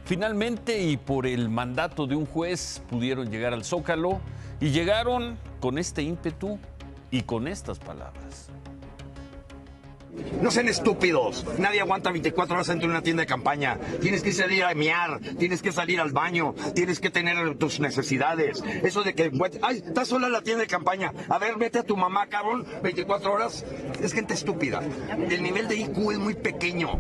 Finalmente, y por el mandato de un juez, pudieron llegar al Zócalo y llegaron con este ímpetu y con estas palabras. No sean estúpidos. Nadie aguanta 24 horas dentro de una tienda de campaña. Tienes que salir a mear, tienes que salir al baño, tienes que tener tus necesidades. Eso de que, ay, está sola la tienda de campaña. A ver, vete a tu mamá, cabrón, 24 horas. Es gente estúpida. El nivel de IQ es muy pequeño.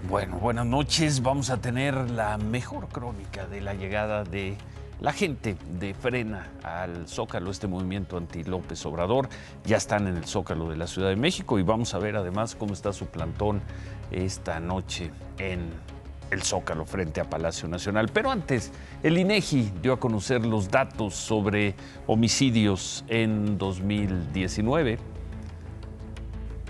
Bueno, buenas noches. Vamos a tener la mejor crónica de la llegada de la gente de Frena al Zócalo, este movimiento anti-López Obrador. Ya están en el Zócalo de la Ciudad de México y vamos a ver además cómo está su plantón esta noche en el Zócalo frente a Palacio Nacional. Pero antes, el INEGI dio a conocer los datos sobre homicidios en 2019.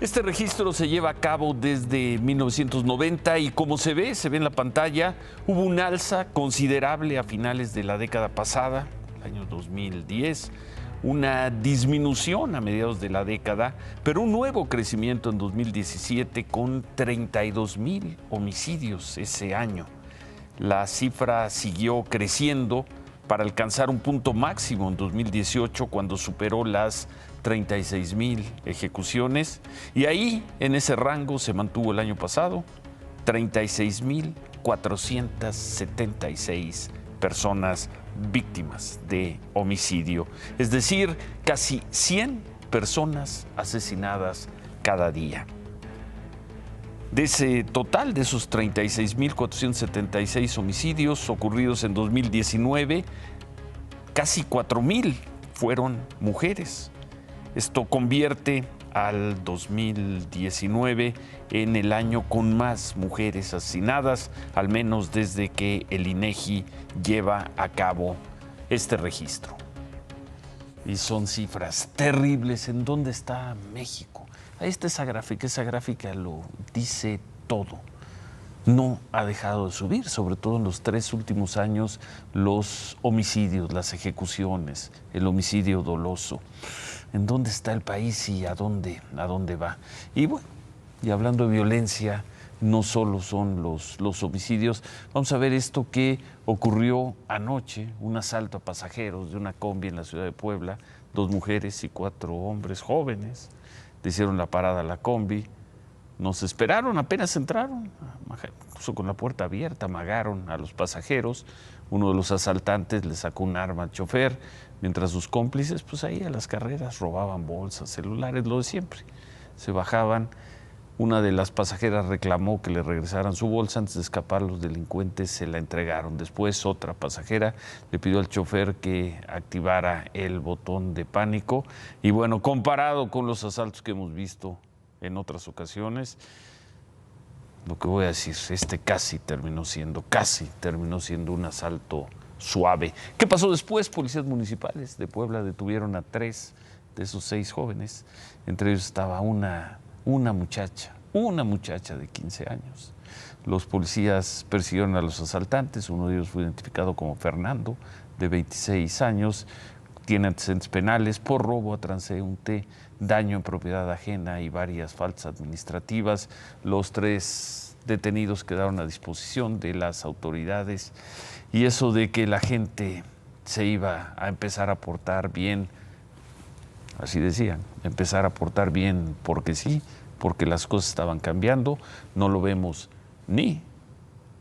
Este registro se lleva a cabo desde 1990 y como se ve en la pantalla, hubo un alza considerable a finales de la década pasada, el año 2010, una disminución a mediados de la década, pero un nuevo crecimiento en 2017 con 32,000 homicidios ese año. La cifra siguió creciendo para alcanzar un punto máximo en 2018 cuando superó las 36,000 ejecuciones y ahí en ese rango se mantuvo el año pasado 36,476 personas víctimas de homicidio, es decir, casi 100 personas asesinadas cada día. De ese total, de esos 36,476 homicidios ocurridos en 2019, casi 4,000 fueron mujeres. Esto convierte al 2019 en el año con más mujeres asesinadas, al menos desde que el INEGI lleva a cabo este registro. Y son cifras terribles. ¿En dónde está México? Ahí está esa gráfica lo dice todo. No ha dejado de subir, sobre todo en los 3 últimos años, los homicidios, las ejecuciones, el homicidio doloso. ¿En dónde está el país y a dónde va? Y bueno, y hablando de violencia, no solo son los homicidios. Vamos a ver esto que ocurrió anoche, un asalto a pasajeros de una combi en la ciudad de Puebla, 2 mujeres y 4 hombres jóvenes. Le hicieron la parada a la combi, nos esperaron, apenas entraron, incluso con la puerta abierta, amagaron a los pasajeros. Uno de los asaltantes le sacó un arma al chofer, mientras sus cómplices, pues ahí a las carreras, robaban bolsas, celulares, lo de siempre. Se bajaban. Una de las pasajeras reclamó que le regresaran su bolsa. Antes de escapar, los delincuentes se la entregaron. Después, otra pasajera le pidió al chofer que activara el botón de pánico. Y bueno, comparado con los asaltos que hemos visto en otras ocasiones, lo que voy a decir, casi terminó siendo un asalto suave. ¿Qué pasó después? Policías municipales de Puebla detuvieron a 3 de esos 6 jóvenes. Entre ellos estaba una muchacha de 15 años. Los policías persiguieron a los asaltantes. Uno de ellos fue identificado como Fernando, de 26 años. Tiene antecedentes penales por robo a transeúnte, daño en propiedad ajena y varias faltas administrativas. Los 3 detenidos quedaron a disposición de las autoridades. Y eso de que la gente se iba a empezar a portar bien, así decían, empezar a portar bien porque sí, porque las cosas estaban cambiando, no lo vemos ni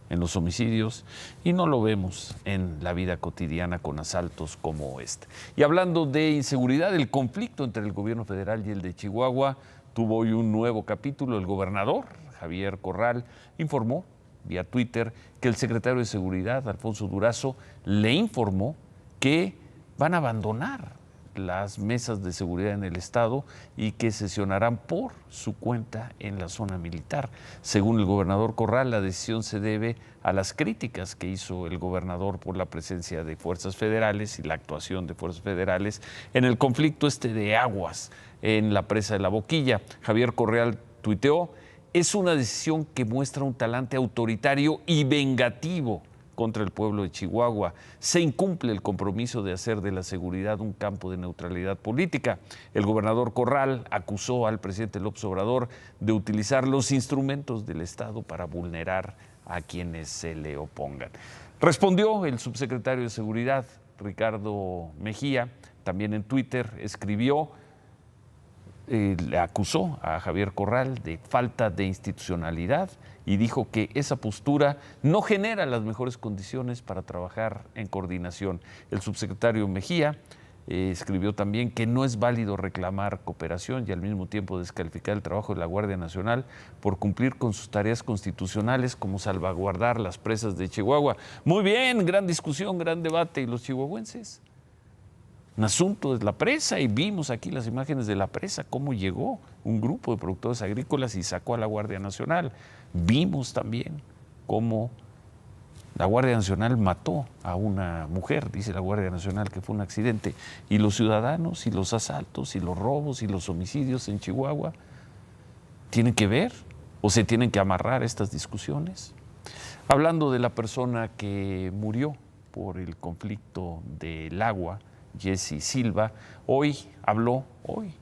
en los homicidios y no lo vemos en la vida cotidiana con asaltos como este. Y hablando de inseguridad, el conflicto entre el gobierno federal y el de Chihuahua tuvo hoy un nuevo capítulo. El gobernador, Javier Corral, informó vía Twitter que el secretario de Seguridad, Alfonso Durazo, le informó que van a abandonar las mesas de seguridad en el estado y que sesionarán por su cuenta en la zona militar. Según el gobernador Corral, la decisión se debe a las críticas que hizo el gobernador por la presencia de fuerzas federales y la actuación de fuerzas federales en el conflicto de aguas en la presa de La Boquilla. Javier Corral tuiteó: es una decisión que muestra un talante autoritario y vengativo contra el pueblo de Chihuahua. Se incumple el compromiso de hacer de la seguridad un campo de neutralidad política. El gobernador Corral acusó al presidente López Obrador de utilizar los instrumentos del Estado para vulnerar a quienes se le opongan. Respondió el subsecretario de Seguridad, Ricardo Mejía, también en Twitter escribió, le acusó a Javier Corral de falta de institucionalidad y dijo que esa postura no genera las mejores condiciones para trabajar en coordinación. El subsecretario Mejía escribió también que no es válido reclamar cooperación y al mismo tiempo descalificar el trabajo de la Guardia Nacional por cumplir con sus tareas constitucionales como salvaguardar las presas de Chihuahua. Muy bien, gran discusión, gran debate. ¿Y los chihuahuenses? Un asunto es la presa y vimos aquí las imágenes de la presa, cómo llegó un grupo de productores agrícolas y sacó a la Guardia Nacional. Vimos también cómo la Guardia Nacional mató a una mujer, dice la Guardia Nacional que fue un accidente. Y los ciudadanos y los asaltos y los robos y los homicidios en Chihuahua tienen que ver o se tienen que amarrar estas discusiones. Hablando de la persona que murió por el conflicto del agua, Jesse Silva, hoy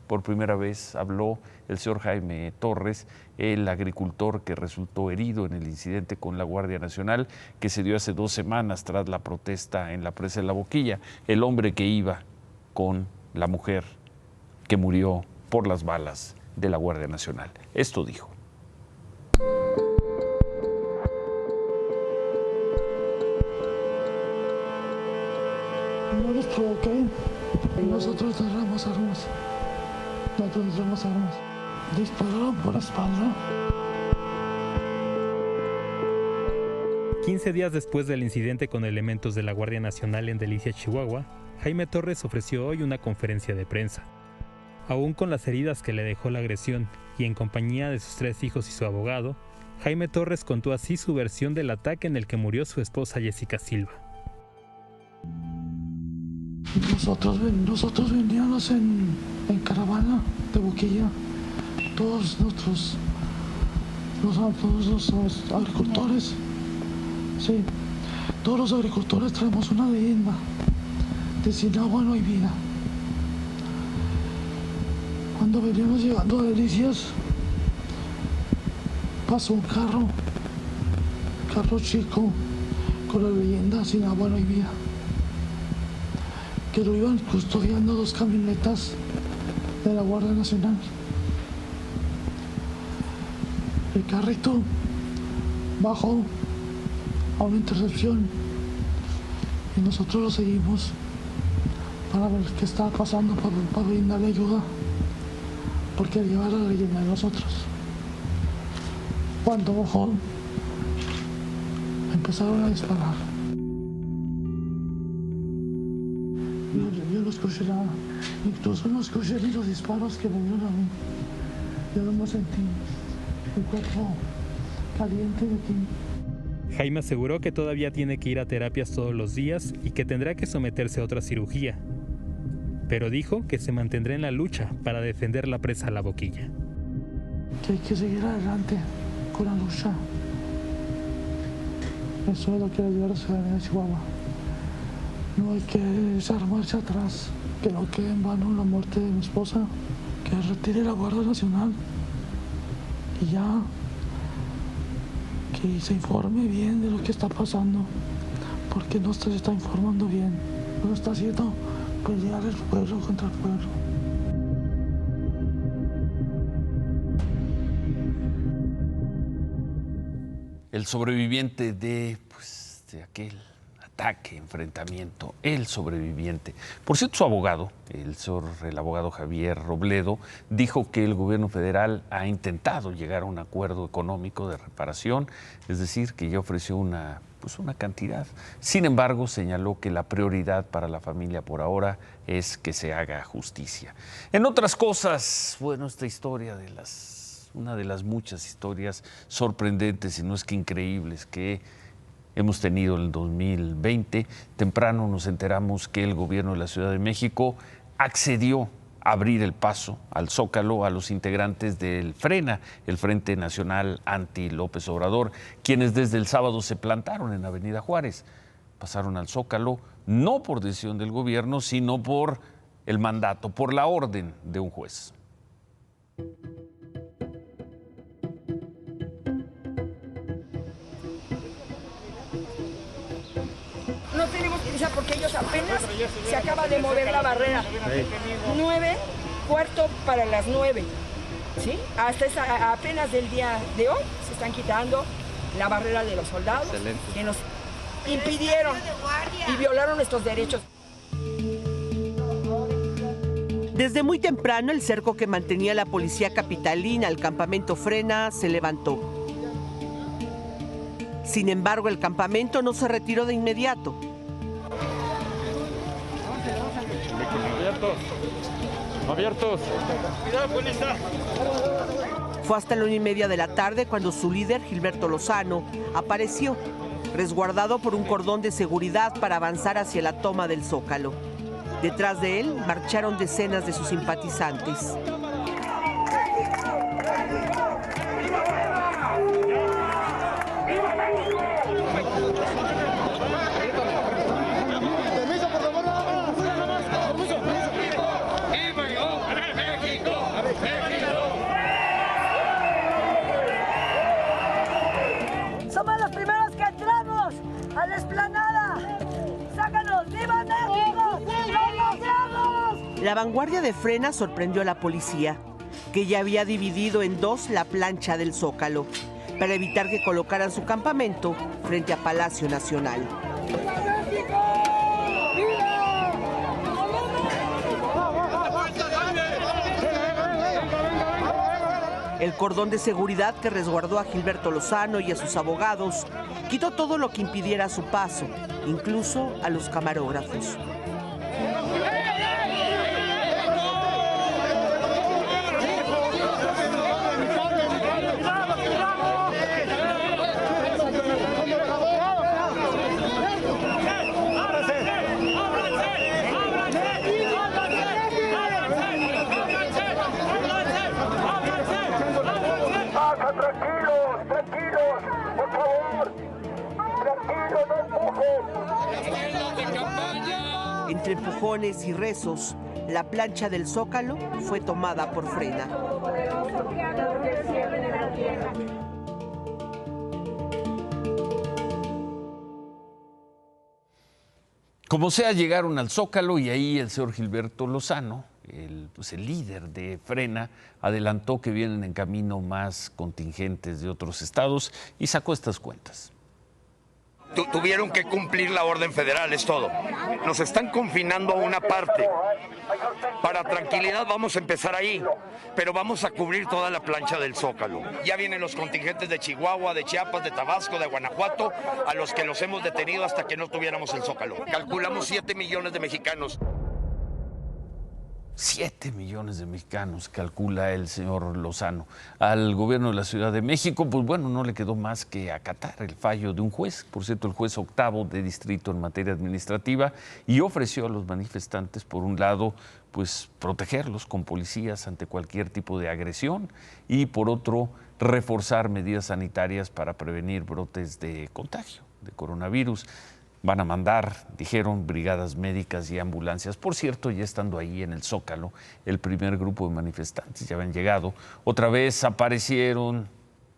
por primera vez habló el señor Jaime Torres, el agricultor que resultó herido en el incidente con la Guardia Nacional que se dio hace 2 semanas tras la protesta en la presa de La Boquilla, el hombre que iba con la mujer que murió por las balas de la Guardia Nacional. Esto dijo. No los provoqué. Nosotros agarramos armas. Dispararon por la espalda. 15 días después del incidente con elementos de la Guardia Nacional en Delicia, Chihuahua, Jaime Torres ofreció hoy una conferencia de prensa. Aún con las heridas que le dejó la agresión y en compañía de sus 3 hijos y su abogado, Jaime Torres contó así su versión del ataque en el que murió su esposa Jessica Silva. Nosotros veníamos en caravana de Boquilla, todos los agricultores, sí, todos los agricultores traemos una leyenda de sin agua no hay vida. Cuando veníamos llegando a Delicias, pasó un carro chico con la leyenda sin agua no hay vida, que lo iban custodiando 2 camionetas de la Guardia Nacional. El carrito bajó a una intercepción y nosotros lo seguimos para ver qué estaba pasando, para brindarle ayuda, porque llevar la leyenda de nosotros. Cuando bajó, empezaron a disparar. Yo no escuché nada, incluso no escuché ni los disparos que me dieron a mí. Yo no me sentí el cuerpo caliente de aquí. Jaime aseguró que todavía tiene que ir a terapias todos los días y que tendrá que someterse a otra cirugía. Pero dijo que se mantendrá en la lucha para defender la presa La Boquilla. Que hay que seguir adelante con la lucha. Eso es lo que ayuda a la ciudadanía de Chihuahua. No hay que echar marcha atrás, que no quede en vano la muerte de mi esposa, que retire la Guardia Nacional y ya, que se informe bien de lo que está pasando, porque no se está informando bien, no está haciendo pelear el pueblo contra el pueblo. El sobreviviente de aquel ataque, enfrentamiento, el sobreviviente. Por cierto, su abogado, el abogado Javier Robledo, dijo que el gobierno federal ha intentado llegar a un acuerdo económico de reparación, es decir, que ya ofreció una cantidad. Sin embargo, señaló que la prioridad para la familia por ahora es que se haga justicia. En otras cosas, esta historia una de las muchas historias sorprendentes, y no es que increíbles, que hemos tenido en el 2020. Temprano nos enteramos que el gobierno de la Ciudad de México accedió a abrir el paso al Zócalo a los integrantes del FRENA, el Frente Nacional Anti López Obrador, quienes desde el sábado se plantaron en Avenida Juárez. Pasaron al Zócalo no por decisión del gobierno, sino por el mandato, por la orden de un juez. porque ellos apenas se acaba de mover la barrera. 9, cuarto para las 9. ¿Sí? Hasta apenas del día de hoy se están quitando la barrera de los soldados. Excelente. Que nos impidieron y violaron nuestros derechos. Desde muy temprano, el cerco que mantenía la policía capitalina al campamento Frena se levantó. Sin embargo, el campamento no se retiró de inmediato. Abiertos. Cuidado, policía. Fue hasta la 1:30 de la tarde cuando su líder, Gilberto Lozano, apareció, resguardado por un cordón de seguridad para avanzar hacia la toma del Zócalo. Detrás de él marcharon decenas de sus simpatizantes. Somos los primeros que entramos a la explanada. ¡Sácanos! ¡Viva México! ¡Lo logramos! La vanguardia de Frena sorprendió a la policía, que ya había dividido en dos la plancha del Zócalo, para evitar que colocaran su campamento frente a Palacio Nacional. ¡Viva México! ¡Viva! El cordón de seguridad que resguardó a Gilberto Lozano y a sus abogados quitó todo lo que impidiera su paso, incluso a los camarógrafos. Tranquilos, por favor. Tranquilos, no empujen. Entre empujones y rezos, la plancha del Zócalo fue tomada por Frena. Como sea, llegaron al Zócalo y ahí el señor Gilberto Lozano, el líder de Frena, adelantó que vienen en camino más contingentes de otros estados y sacó estas cuentas. Tuvieron que cumplir la orden federal, es todo. Nos están confinando a una parte. Para tranquilidad vamos a empezar ahí, pero vamos a cubrir toda la plancha del Zócalo. Ya vienen los contingentes de Chihuahua, de Chiapas, de Tabasco, de Guanajuato, a los que los hemos detenido hasta que no tuviéramos el Zócalo. Calculamos 7 millones de mexicanos. 7 millones de mexicanos, calcula el señor Lozano. Al gobierno de la Ciudad de México, pues bueno, no le quedó más que acatar el fallo de un juez, por cierto, el juez octavo de distrito en materia administrativa, y ofreció a los manifestantes, por un lado, pues protegerlos con policías ante cualquier tipo de agresión, y por otro, reforzar medidas sanitarias para prevenir brotes de contagio de coronavirus. Van a mandar, dijeron, brigadas médicas y ambulancias. Por cierto, ya estando ahí en el Zócalo, el primer grupo de manifestantes ya habían llegado. Otra vez aparecieron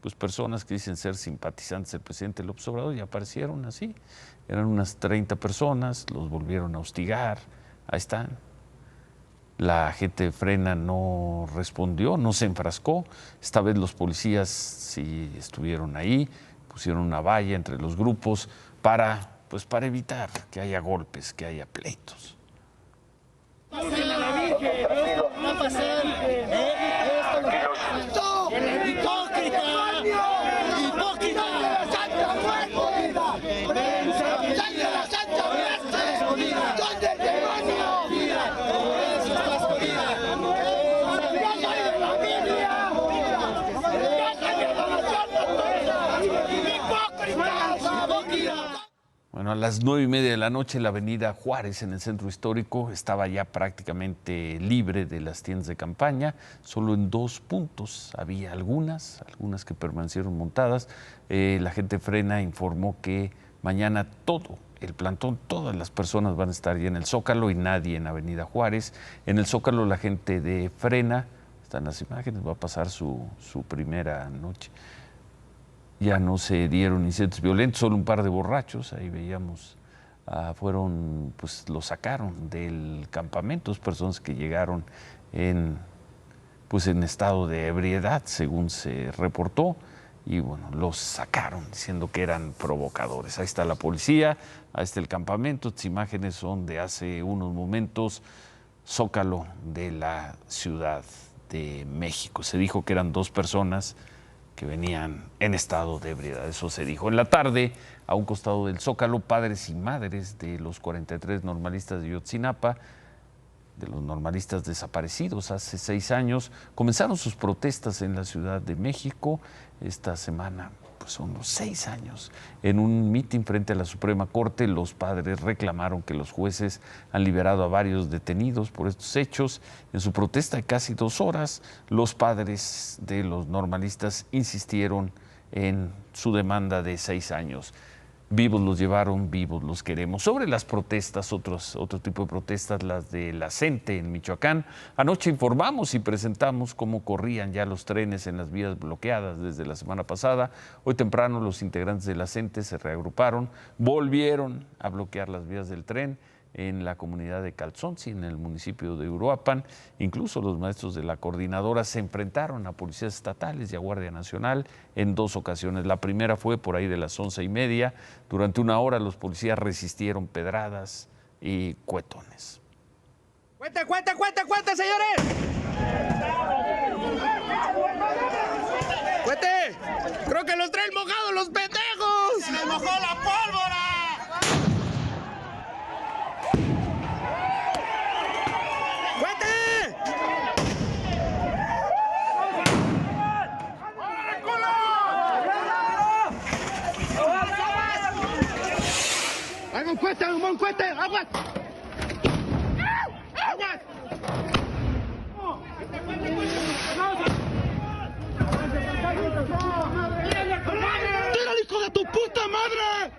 pues, personas que dicen ser simpatizantes del presidente López Obrador y aparecieron así. Eran unas 30 personas, los volvieron a hostigar. Ahí están. La gente de Frena no respondió, no se enfrascó. Esta vez los policías sí estuvieron ahí, pusieron una valla entre los grupos para evitar que haya golpes, que haya pleitos. Bueno, a las 9:30 de la noche la avenida Juárez en el centro histórico estaba ya prácticamente libre de las tiendas de campaña. Solo en 2 puntos había algunas que permanecieron montadas. La gente de Frena informó que mañana todo el plantón, todas las personas van a estar ya en el Zócalo y nadie en avenida Juárez. En el Zócalo la gente de Frena, están las imágenes, va a pasar su primera noche. Ya no se dieron incidentes violentos, solo un par de borrachos, ahí veíamos pues los sacaron del campamento, personas que llegaron en estado de ebriedad, según se reportó, y bueno, los sacaron diciendo que eran provocadores. Ahí está la policía, ahí está el campamento. Estas imágenes son de hace unos momentos, Zócalo de la Ciudad de México. Se dijo que eran 2 personas que venían en estado de ebriedad, eso se dijo. En la tarde, a un costado del Zócalo, padres y madres de los 43 normalistas de Ayotzinapa, de los normalistas desaparecidos hace 6 años, comenzaron sus protestas en la Ciudad de México. Esta semana pues son los 6 años. En un mitin frente a la Suprema Corte, los padres reclamaron que los jueces han liberado a varios detenidos por estos hechos. En su protesta de casi 2 horas, los padres de los normalistas insistieron en su demanda de 6 años. Vivos los llevaron, vivos los queremos. Sobre las protestas, otro tipo de protestas, las de la CENTE en Michoacán. Anoche informamos y presentamos cómo corrían ya los trenes en las vías bloqueadas desde la semana pasada. Hoy temprano los integrantes de la CENTE se reagruparon, volvieron a bloquear las vías del tren en la comunidad de Calzonsi, en el municipio de Uruapan. Incluso los maestros de la coordinadora se enfrentaron a policías estatales y a Guardia Nacional en 2 ocasiones. La primera fue por ahí de las 11:30. Durante 1 hora los policías resistieron pedradas y cuetones. ¡Cuenta, señores! ¡Cuente! ¡Creo que los traen mojados los pendejos! ¡Se les mojó la pólvora! ¡Un cuete! ¡Aguas! ¡Aguas! ¡Tírale, hijo de tu puta madre!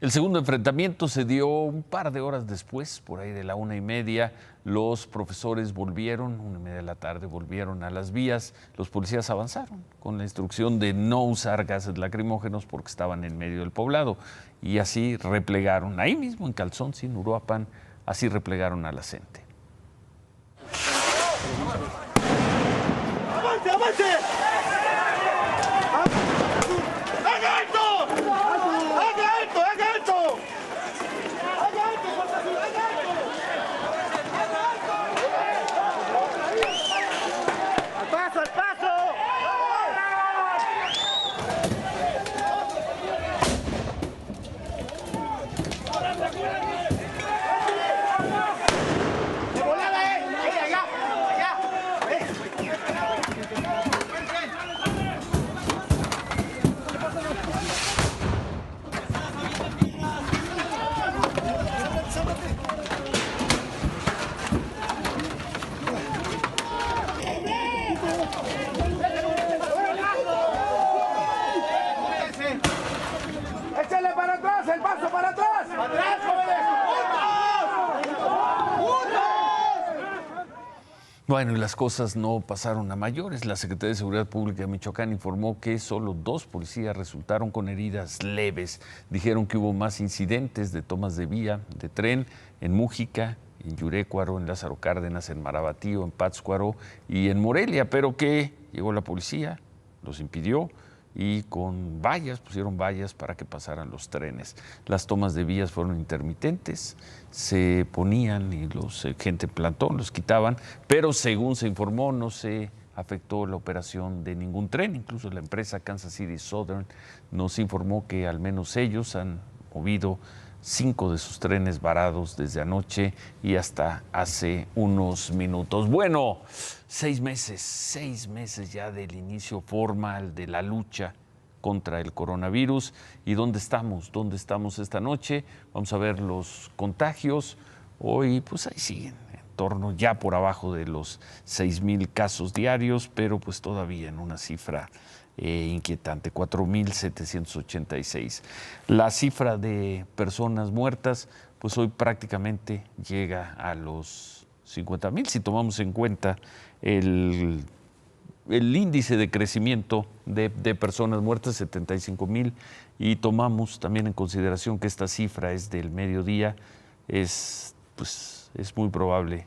El segundo enfrentamiento se dio un par de horas después, por ahí de la 1:30. Los profesores volvieron, 1:30 de la tarde, volvieron a las vías. Los policías avanzaron con la instrucción de no usar gases lacrimógenos porque estaban en medio del poblado. Y así replegaron, ahí mismo en Calzonsi, en Uruapan, así replegaron a la CENTE. ¡Avance, avance! ¡Échale para atrás! ¡El paso para atrás! ¡Para atrás, jóvenes! Bueno, y las cosas no pasaron a mayores. La Secretaría de Seguridad Pública de Michoacán informó que solo 2 policías resultaron con heridas leves. Dijeron que hubo más incidentes de tomas de vía, de tren, en Mújica, en Yurécuaro, en Lázaro Cárdenas, en Marabatío, en Pátzcuaro y en Morelia, pero que llegó la policía, los impidió y con vallas, pusieron vallas para que pasaran los trenes. Las tomas de vías fueron intermitentes, se ponían y gente en plantón los quitaban, pero según se informó no se afectó la operación de ningún tren. Incluso la empresa Kansas City Southern nos informó que al menos ellos han movido 5 de sus trenes varados desde anoche y hasta hace unos minutos. Bueno, 6 meses ya del inicio formal de la lucha contra el coronavirus. ¿Y dónde estamos? ¿Dónde estamos esta noche? Vamos a ver los contagios. Hoy, pues ahí siguen, en torno ya por abajo de los 6,000 casos diarios, pero pues todavía en una cifra inquietante, 4,786. La cifra de personas muertas, pues hoy prácticamente llega a los 50,000. Si tomamos en cuenta el índice de crecimiento de personas muertas, 75,000, y tomamos también en consideración que esta cifra es del mediodía, es muy probable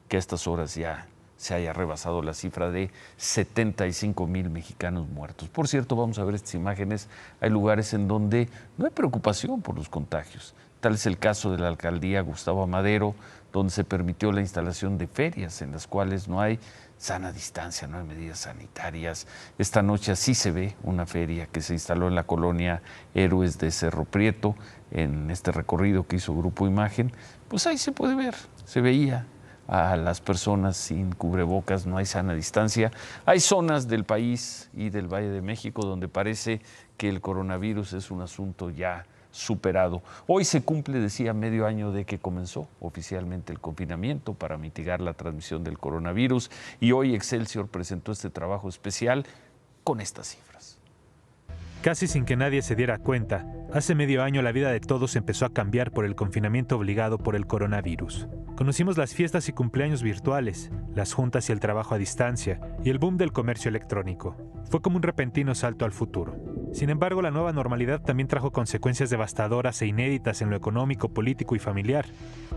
que a estas horas ya se haya rebasado la cifra de 75,000 mexicanos muertos. Por cierto, vamos a ver estas imágenes. Hay lugares en donde no hay preocupación por los contagios. Tal es el caso de la alcaldía Gustavo Amadero, donde se permitió la instalación de ferias en las cuales no hay sana distancia, no hay medidas sanitarias. Esta noche así se ve una feria que se instaló en la colonia Héroes de Cerro Prieto, en este recorrido que hizo Grupo Imagen. Pues ahí se puede ver, se veía a las personas sin cubrebocas, no hay sana distancia. Hay zonas del país y del Valle de México donde parece que el coronavirus es un asunto ya superado. Hoy se cumple, decía, medio año de que comenzó oficialmente el confinamiento para mitigar la transmisión del coronavirus, y hoy Excelsior presentó este trabajo especial con estas cifras. Casi sin que nadie se diera cuenta, hace medio año la vida de todos empezó a cambiar por el confinamiento obligado por el coronavirus. Conocimos las fiestas y cumpleaños virtuales, las juntas y el trabajo a distancia, y el boom del comercio electrónico. Fue como un repentino salto al futuro. Sin embargo, la nueva normalidad también trajo consecuencias devastadoras e inéditas en lo económico, político y familiar.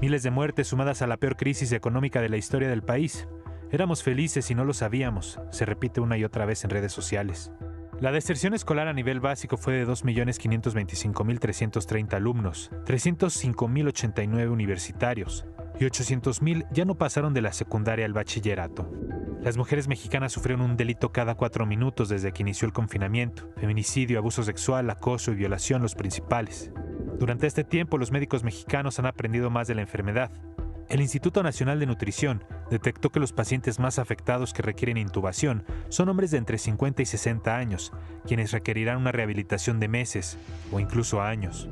Miles de muertes sumadas a la peor crisis económica de la historia del país. Éramos felices y no lo sabíamos, se repite una y otra vez en redes sociales. La deserción escolar a nivel básico fue de 2.525.330 alumnos, 305.089 universitarios y 800.000 ya no pasaron de la secundaria al bachillerato. Las mujeres mexicanas sufrieron un delito cada 4 minutos desde que inició el confinamiento: feminicidio, abuso sexual, acoso y violación, los principales. Durante este tiempo, los médicos mexicanos han aprendido más de la enfermedad. El Instituto Nacional de Nutrición detectó que los pacientes más afectados que requieren intubación son hombres de entre 50 y 60 años, quienes requerirán una rehabilitación de meses o incluso años.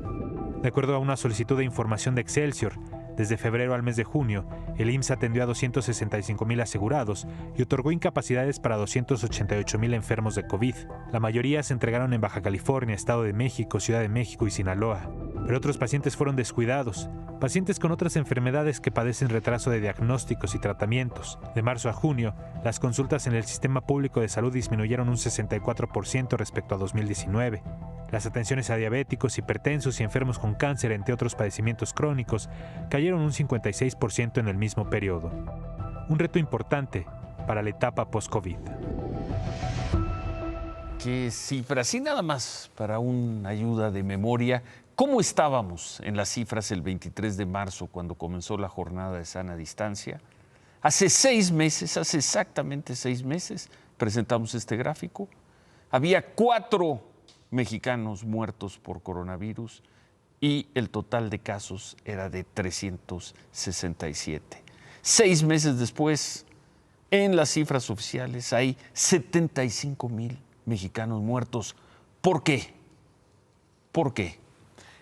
De acuerdo a una solicitud de información de Excelsior, desde febrero al mes de junio, el IMSS atendió a 265,000 asegurados y otorgó incapacidades para 288,000 enfermos de COVID. La mayoría se entregaron en Baja California, Estado de México, Ciudad de México y Sinaloa. Pero otros pacientes fueron descuidados, pacientes con otras enfermedades que padecen retraso de diagnósticos y tratamientos. De marzo a junio, las consultas en el sistema público de salud disminuyeron un 64% respecto a 2019. Las atenciones a diabéticos, hipertensos y enfermos con cáncer, entre otros padecimientos crónicos, cayeron un 56% en el mismo periodo. Un reto importante para la etapa post-COVID. Qué cifras, y nada más para una ayuda de memoria. ¿Cómo estábamos en las cifras el 23 de marzo cuando comenzó la jornada de sana distancia? Hace exactamente 6 meses, presentamos este gráfico. Había 4 mexicanos muertos por coronavirus y el total de casos era de 367. 6 meses después, en las cifras oficiales hay 75,000 mexicanos muertos. ¿Por qué? ¿Por qué?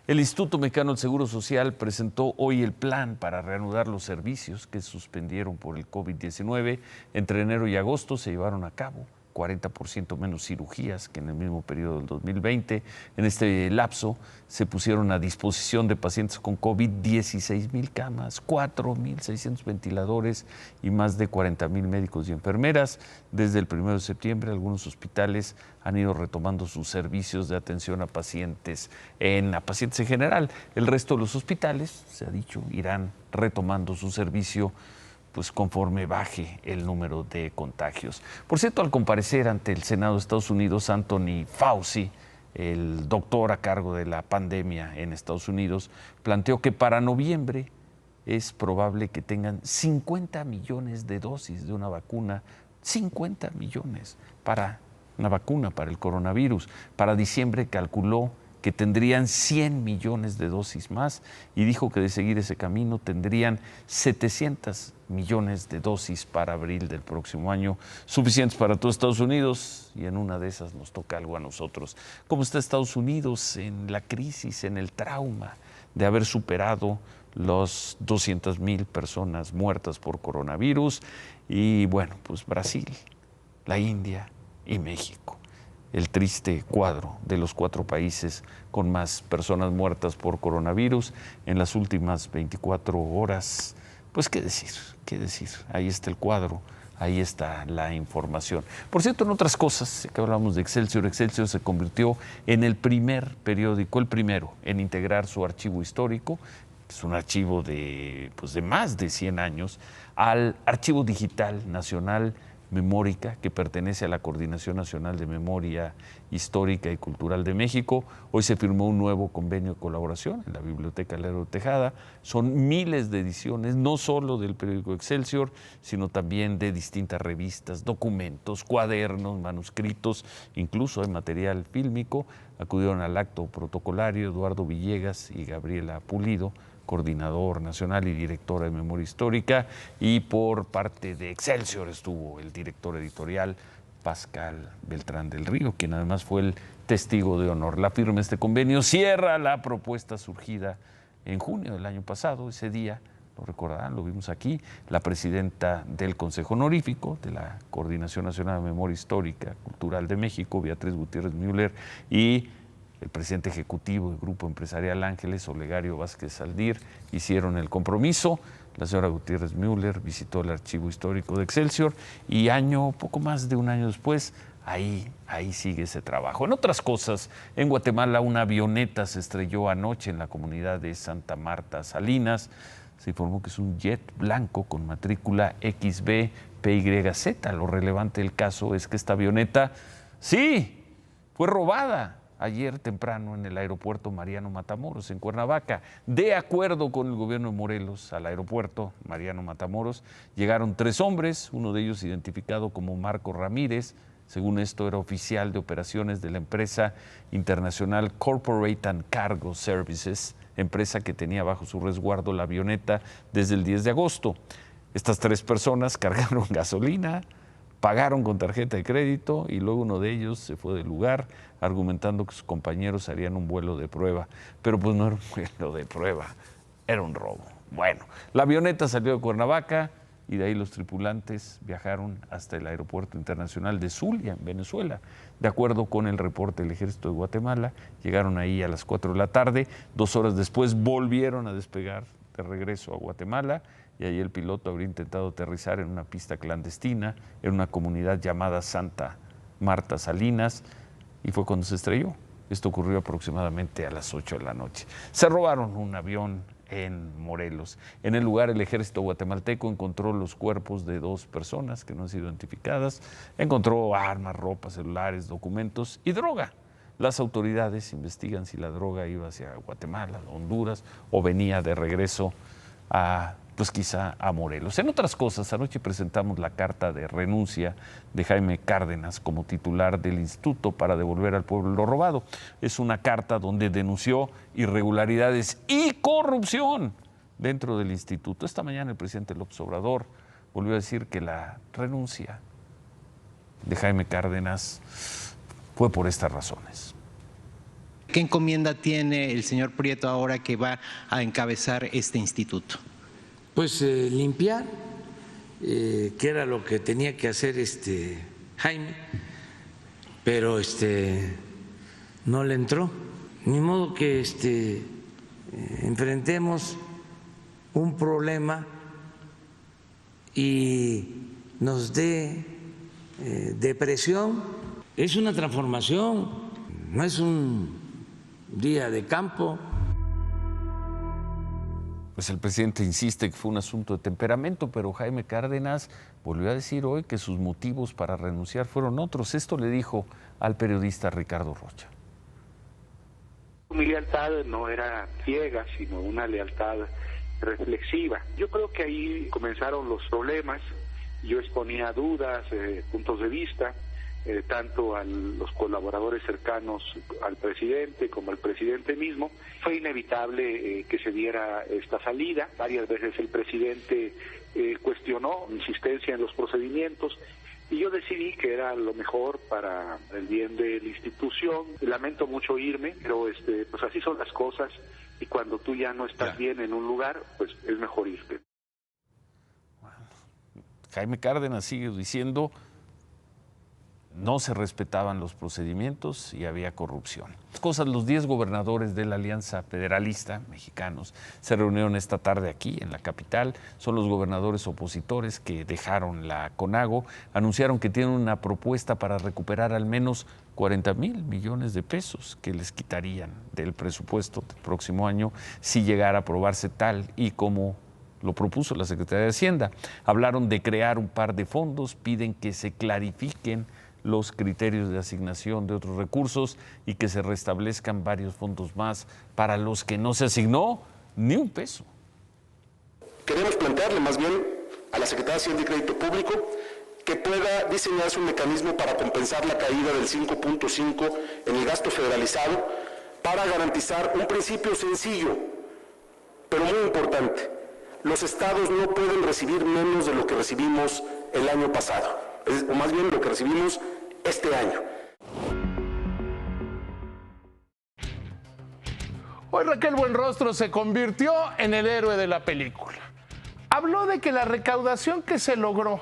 El Instituto Mexicano del Seguro Social presentó hoy el plan para reanudar los servicios que se suspendieron por el COVID-19. Entre enero y agosto se llevaron a cabo 40% menos cirugías que en el mismo periodo del 2020. En este lapso se pusieron a disposición de pacientes con COVID 16,000 camas, 4,600 ventiladores y más de 40,000 médicos y enfermeras. Desde el 1 de septiembre, algunos hospitales han ido retomando sus servicios de atención a pacientes en general. El resto de los hospitales, se ha dicho, irán retomando su servicio pues conforme baje el número de contagios. Por cierto, al comparecer ante el Senado de Estados Unidos, Anthony Fauci, el doctor a cargo de la pandemia en Estados Unidos, planteó que para noviembre es probable que tengan 50 millones de dosis de una vacuna, 50 millones para una vacuna para el coronavirus. Para diciembre calculó que tendrían 100 millones de dosis más y dijo que de seguir ese camino tendrían 700 millones de dosis para abril del próximo año, suficientes para todo Estados Unidos, y en una de esas nos toca algo a nosotros. ¿Cómo está Estados Unidos en la crisis, en el trauma de haber superado los 200,000 personas muertas por coronavirus? Y bueno, pues Brasil, la India y México. El triste cuadro de los 4 países con más personas muertas por coronavirus en las últimas 24 horas. Pues qué decir, ahí está el cuadro. Ahí está la información. Por cierto, en otras cosas, que hablamos de Excelsior, Excelsior se convirtió en el primer periódico, el primero, en integrar su archivo histórico, que es un archivo de más de 100 años, al Archivo Digital Nacional Memórica, que pertenece a la Coordinación Nacional de Memoria Histórica y Cultural de México. Hoy se firmó un nuevo convenio de colaboración en la Biblioteca Lerdo Tejada. Son miles de ediciones, no solo del periódico Excelsior, sino también de distintas revistas, documentos, cuadernos, manuscritos, incluso hay material fílmico. Acudieron al acto protocolario Eduardo Villegas y Gabriela Pulido, coordinador nacional y directora de Memoria Histórica, y por parte de Excelsior estuvo el director editorial Pascal Beltrán del Río, quien además fue el testigo de honor. La firma de este convenio cierra la propuesta surgida en junio del año pasado. Ese día, lo recordarán, lo vimos aquí, la presidenta del Consejo Honorífico de la Coordinación Nacional de Memoria Histórica Cultural de México, Beatriz Gutiérrez Müller, y el presidente ejecutivo del Grupo Empresarial Ángeles, Olegario Vázquez Aldir, hicieron el compromiso. La señora Gutiérrez Müller visitó el archivo histórico de Excelsior y poco más de un año después, ahí sigue ese trabajo. En otras cosas, en Guatemala una avioneta se estrelló anoche en la comunidad de Santa Marta Salinas. Se informó que es un jet blanco con matrícula XB-PYZ. Lo relevante del caso es que esta avioneta, sí, fue robada ayer temprano en el aeropuerto Mariano Matamoros, en Cuernavaca. De acuerdo con el gobierno de Morelos, al aeropuerto Mariano Matamoros llegaron 3 hombres, uno de ellos identificado como Marco Ramírez. Según esto, era oficial de operaciones de la empresa internacional Corporate and Cargo Services, empresa que tenía bajo su resguardo la avioneta desde el 10 de agosto. Estas 3 personas cargaron gasolina, pagaron con tarjeta de crédito y luego uno de ellos se fue del lugar argumentando que sus compañeros harían un vuelo de prueba. Pero pues no era un vuelo de prueba, era un robo. Bueno, la avioneta salió de Cuernavaca y de ahí los tripulantes viajaron hasta el Aeropuerto Internacional de Zulia, en Venezuela. De acuerdo con el reporte del Ejército de Guatemala, llegaron ahí a las 4 de la tarde, 2 horas después volvieron a despegar de regreso a Guatemala, y ahí el piloto habría intentado aterrizar en una pista clandestina en una comunidad llamada Santa Marta Salinas, y fue cuando se estrelló. Esto ocurrió aproximadamente a las 8 de la noche. Se robaron un avión en Morelos. En el lugar, el ejército guatemalteco encontró los cuerpos de 2 personas que no han sido identificadas. Encontró armas, ropa, celulares, documentos y droga. Las autoridades investigan si la droga iba hacia Guatemala, Honduras, o venía de regreso quizá a Morelos. En otras cosas, anoche presentamos la carta de renuncia de Jaime Cárdenas como titular del Instituto para devolver al pueblo lo robado. Es una carta donde denunció irregularidades y corrupción dentro del instituto. Esta mañana el presidente López Obrador volvió a decir que la renuncia de Jaime Cárdenas fue por estas razones. ¿Qué encomienda tiene el señor Prieto ahora que va a encabezar este instituto? Pues limpiar, que era lo que tenía que hacer Jaime, pero no le entró. Ni modo que enfrentemos un problema y nos dé depresión. Es una transformación, no es un día de campo. Pues el presidente insiste que fue un asunto de temperamento, pero Jaime Cárdenas volvió a decir hoy que sus motivos para renunciar fueron otros. Esto le dijo al periodista Ricardo Rocha. Mi lealtad no era ciega, sino una lealtad reflexiva. Yo creo que ahí comenzaron los problemas. Yo exponía dudas, puntos de vista, tanto a los colaboradores cercanos al presidente como al presidente mismo. Fue inevitable que se diera esta salida. Varias veces el presidente cuestionó mi insistencia en los procedimientos y yo decidí que era lo mejor para el bien de la institución. Lamento mucho irme, pero pues así son las cosas y cuando tú ya no estás bien en un lugar, pues es mejor irte. Jaime Cárdenas sigue diciendo no se respetaban los procedimientos y había corrupción. Los 10 gobernadores de la Alianza Federalista mexicanos se reunieron esta tarde aquí en la capital. Son los gobernadores opositores que dejaron la CONAGO. Anunciaron que tienen una propuesta para recuperar al menos 40,000 millones de pesos que les quitarían del presupuesto del próximo año si llegara a aprobarse tal y como lo propuso la Secretaría de Hacienda. Hablaron de crear un par de fondos, piden que se clarifiquen los criterios de asignación de otros recursos y que se restablezcan varios fondos más para los que no se asignó ni un peso. Queremos plantearle más bien a la Secretaría de Hacienda y Crédito Público que pueda diseñarse un mecanismo para compensar la caída del 5.5 en el gasto federalizado para garantizar un principio sencillo, pero muy importante. Los estados no pueden recibir menos de lo que recibimos el año pasado, o más bien lo que recibimos este año. Hoy Raquel Buenrostro se convirtió en el héroe de la película. Habló de que la recaudación que se logró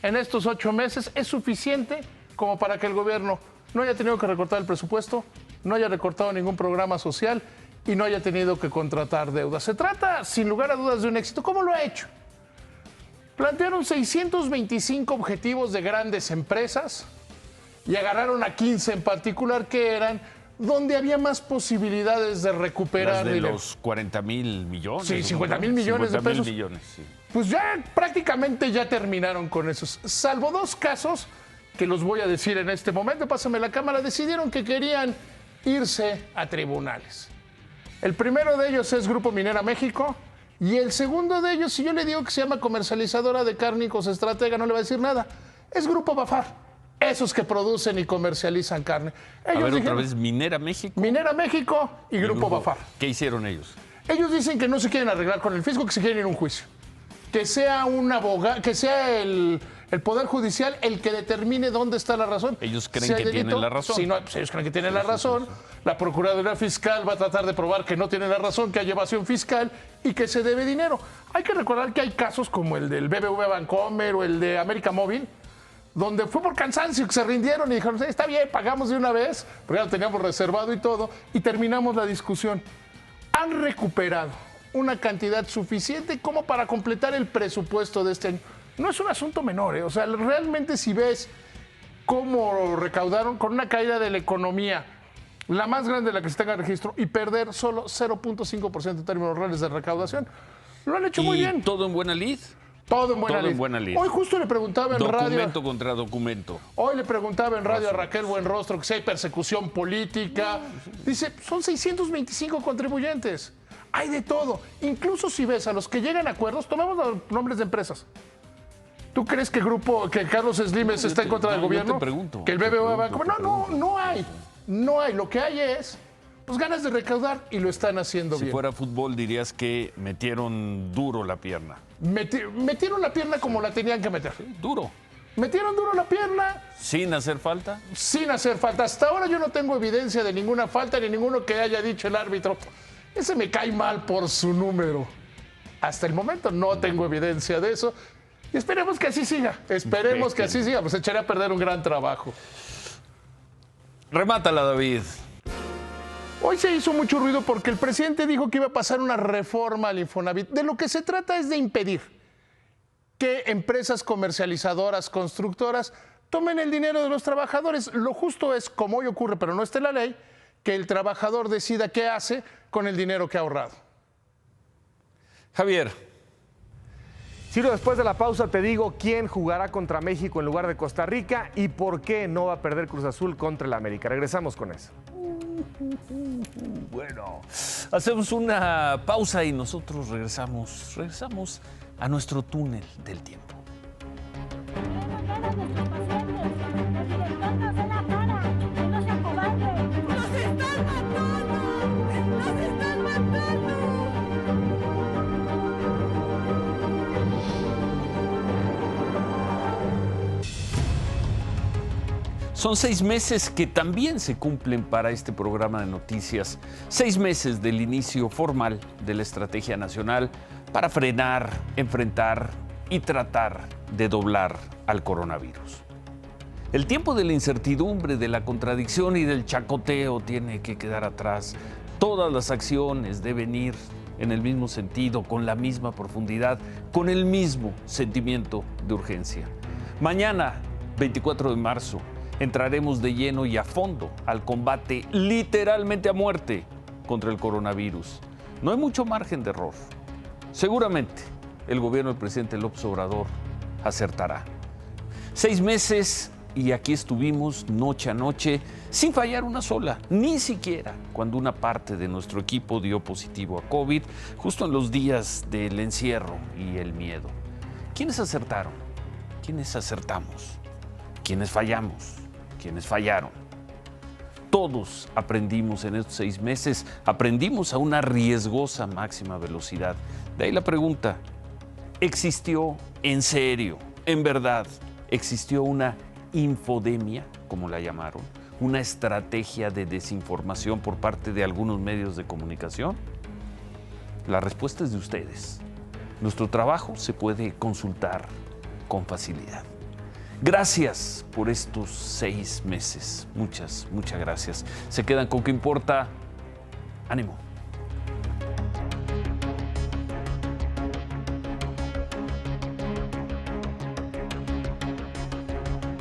en estos 8 meses es suficiente como para que el gobierno no haya tenido que recortar el presupuesto, no haya recortado ningún programa social y no haya tenido que contratar deuda. Se trata, sin lugar a dudas, de un éxito. ¿Cómo lo ha hecho? Plantearon 625 objetivos de grandes empresas y agarraron a 15 en particular que eran donde había más posibilidades de recuperar de dinero. Los 40,000 millones. Sí, 50,000 millones de pesos. Millones, sí. Pues ya prácticamente ya terminaron con esos. Salvo 2 casos que los voy a decir en este momento. Pásame la cámara. Decidieron que querían irse a tribunales. El primero de ellos es Grupo Minera México y el segundo de ellos, si yo le digo que se llama comercializadora de cárnicos estratega, no le va a decir nada. Es Grupo Bafar, esos que producen y comercializan carne. Ellos a ver, dijeron, otra vez, Minera México. Minera México y Grupo Bafar. ¿Qué hicieron ellos? Ellos dicen que no se quieren arreglar con el fisco, que se quieren ir a un juicio. Que sea un abogado, que sea el Poder Judicial el que determine dónde está la razón. Ellos creen que tienen la razón. Sí, no, pues ellos creen que tienen la razón. La Procuraduría Fiscal va a tratar de probar que no tienen la razón, que hay evasión fiscal y que se debe dinero. Hay que recordar que hay casos como el del BBVA Bancomer o el de América Móvil, donde fue por cansancio que se rindieron y dijeron, está bien, pagamos de una vez, porque ya lo teníamos reservado y todo, y terminamos la discusión. Han recuperado una cantidad suficiente como para completar el presupuesto de este año. No es un asunto menor, ¿eh? O sea, realmente si ves cómo recaudaron con una caída de la economía, la más grande de la que se tenga registro, y perder solo 0.5% en términos reales de recaudación, lo han hecho muy bien. ¿Todo en buena lid? Todo en buena lid. Hoy justo le preguntaba en radio... Documento contra documento. Hoy le preguntaba en radio a Raquel Buenrostro que si hay persecución política. Dice, son 625 contribuyentes. Hay de todo. Incluso si ves a los que llegan a acuerdos, tomemos los nombres de empresas. ¿Tú crees que Carlos Slimes está en contra del gobierno? Yo te pregunto. Que el BBVA va a... No hay. No hay. Lo que hay es pues ganas de recaudar y lo están haciendo bien. Si fuera fútbol dirías que metieron duro la pierna. Metieron la pierna como la tenían que meter. Sí, duro. Metieron duro la pierna. ¿Sin hacer falta? Sin hacer falta. Hasta ahora yo no tengo evidencia de ninguna falta ni ninguno que haya dicho el árbitro. Ese me cae mal por su número. Hasta el momento no tengo evidencia de eso. Y esperemos que así siga. Esperemos que así siga. Pues echaré a perder un gran trabajo. Remátala, David. Hoy se hizo mucho ruido porque el presidente dijo que iba a pasar una reforma al Infonavit. De lo que se trata es de impedir que empresas comercializadoras, constructoras, tomen el dinero de los trabajadores. Lo justo es, como hoy ocurre, pero no está en la ley, que el trabajador decida qué hace con el dinero que ha ahorrado. Javier. Ciro, después de la pausa te digo quién jugará contra México en lugar de Costa Rica y por qué no va a perder Cruz Azul contra el América. Regresamos con eso. Bueno, hacemos una pausa y nosotros regresamos a nuestro túnel del tiempo. Son 6 meses que también se cumplen para este programa de noticias. 6 meses del inicio formal de la Estrategia Nacional para frenar, enfrentar y tratar de doblar al coronavirus. El tiempo de la incertidumbre, de la contradicción y del chacoteo tiene que quedar atrás. Todas las acciones deben ir en el mismo sentido, con la misma profundidad, con el mismo sentimiento de urgencia. Mañana, 24 de marzo, entraremos de lleno y a fondo al combate, literalmente a muerte, contra el coronavirus. No hay mucho margen de error. Seguramente el gobierno del presidente López Obrador acertará. 6 meses y aquí estuvimos noche a noche sin fallar una sola, ni siquiera cuando una parte de nuestro equipo dio positivo a COVID, justo en los días del encierro y el miedo. ¿Quiénes acertaron? ¿Quiénes acertamos? ¿Quiénes fallamos? ¿Quiénes fallaron? Todos aprendimos en estos 6 meses, aprendimos a una riesgosa máxima velocidad. De ahí la pregunta, ¿existió en serio, en verdad, existió una infodemia, como la llamaron, una estrategia de desinformación por parte de algunos medios de comunicación? La respuesta es de ustedes. Nuestro trabajo se puede consultar con facilidad. Gracias por estos 6 meses. Muchas gracias. Se quedan con ¿Qué importa? Ánimo.